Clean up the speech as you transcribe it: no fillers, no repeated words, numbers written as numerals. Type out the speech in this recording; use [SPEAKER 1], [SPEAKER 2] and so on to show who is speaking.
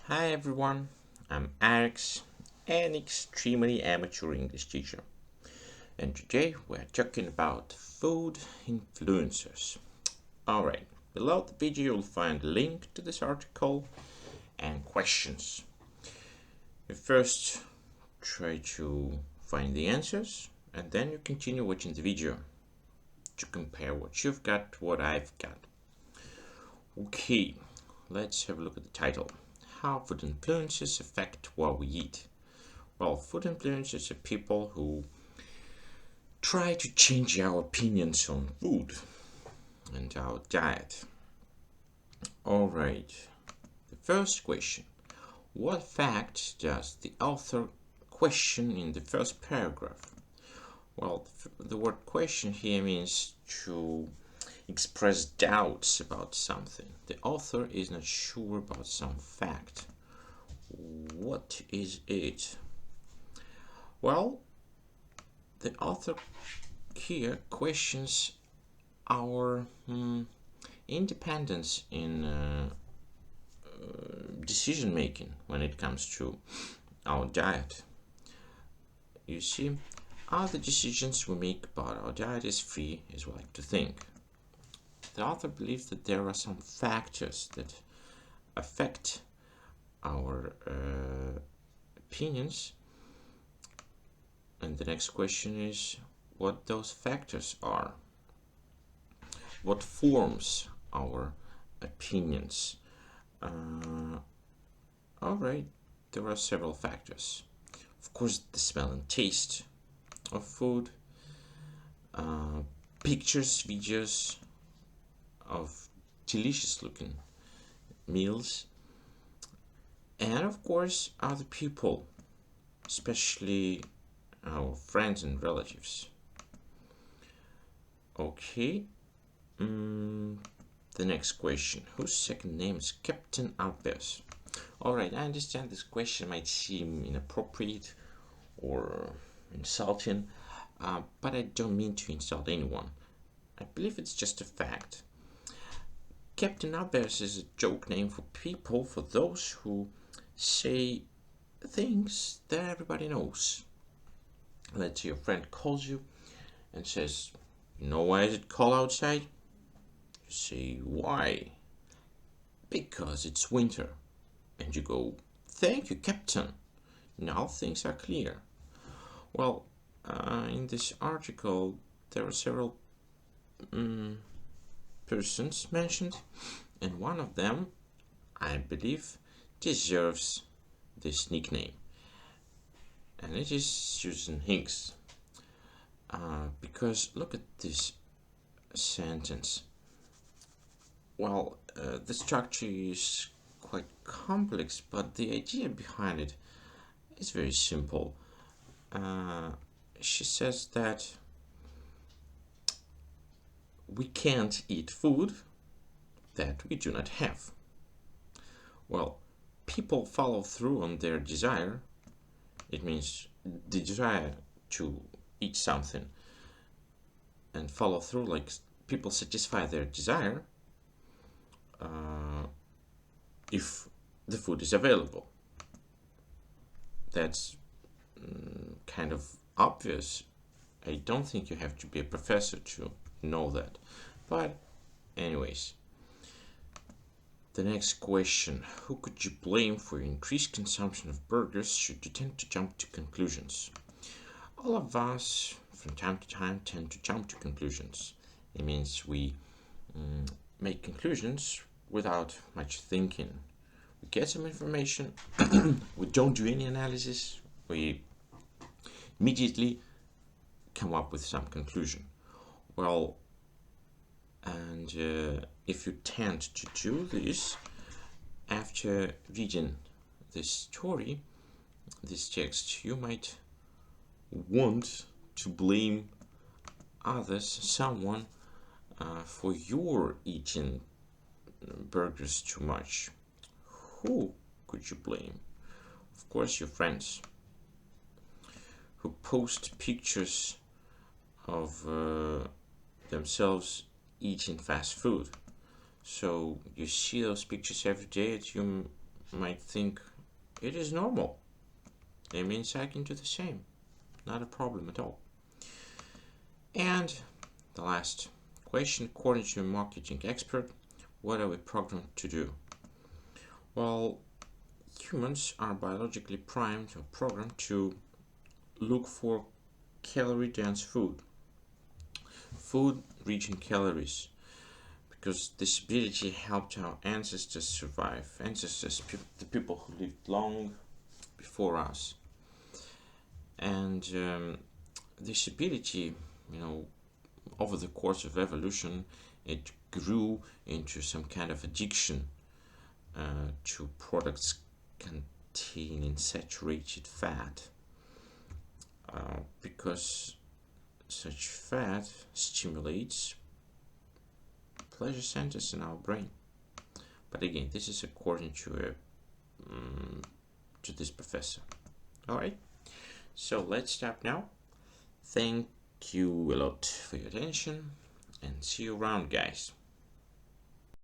[SPEAKER 1] Hi everyone, I'm Alex, an extremely amateur English teacher, and today we're talking about food influencers. Alright, below the video you'll find a link to this article and questions. You first try to find the answers, and then you continue watching the video to compare what you've got to what I've got. Okay, let's have a look at the title. How food influences affect what we eat. Well, food influencers are people who try to change our opinions on food and our diet. Alright, the first question. What fact does the author question in the first paragraph? Well, the word question here means to express doubts about something. The author is not sure about some fact. What is it? Well, the author here questions our independence in decision making when it comes to our diet. You see, all the decisions we make about our diet is free, as we like to think. The author believes that there are some factors that affect our opinions, and the next question is what those factors are. What forms our opinions? Alright, there are several factors. Of course, the smell and taste of food, pictures, videos of delicious looking meals, and of course, other people, especially our friends and relatives. Okay, the next question. Whose second name is Captain Albers? Alright, I understand this question might seem inappropriate or insulting, but I don't mean to insult anyone. I believe it's just a fact. Captain Albers is a joke name for people, for those who say things that everybody knows. Let's say your friend calls you and says, "You know why is it cold outside?" You say, "Why?" "Because it's winter." And you go, "Thank you, Captain. Now things are clear." Well, in this article, there are several persons mentioned, and one of them, I believe, deserves this nickname, and it is Susan Hinks. Because look at this sentence. Well, the structure is quite complex, but the idea behind it is very simple. She says that we can't eat food that we do not have. Well, people follow through on their desire. It means the desire to eat something and follow through, like people satisfy their desire if the food is available. That's kind of obvious. I don't think you have to be a professor to know that. But, anyways, the next question. Who could you blame for your increased consumption of burgers should you tend to jump to conclusions? All of us, from time to time, tend to jump to conclusions. It means we make conclusions without much thinking. We get some information, we don't do any analysis, we immediately come up with some conclusion. Well, and if you tend to do this after reading this story, this text, you might want to blame others, someone, for your eating burgers too much. Who could you blame? Of course, your friends who post pictures of themselves eating fast food. So you see those pictures every day at your might think it is normal. Amy and I can do the same. Not a problem at all. And the last question, according to a marketing expert, what are we programmed to do? Well, humans are biologically primed or programmed to look for calorie-dense food, food rich in calories, because this ability helped our ancestors survive, the people who lived long before us. And this ability, over the course of evolution, it grew into some kind of addiction to products containing saturated fat, because such fat stimulates pleasure centers in our brain. But again, this is according to this professor. All right, so let's stop now. Thank you a lot for your attention, and see you around, guys.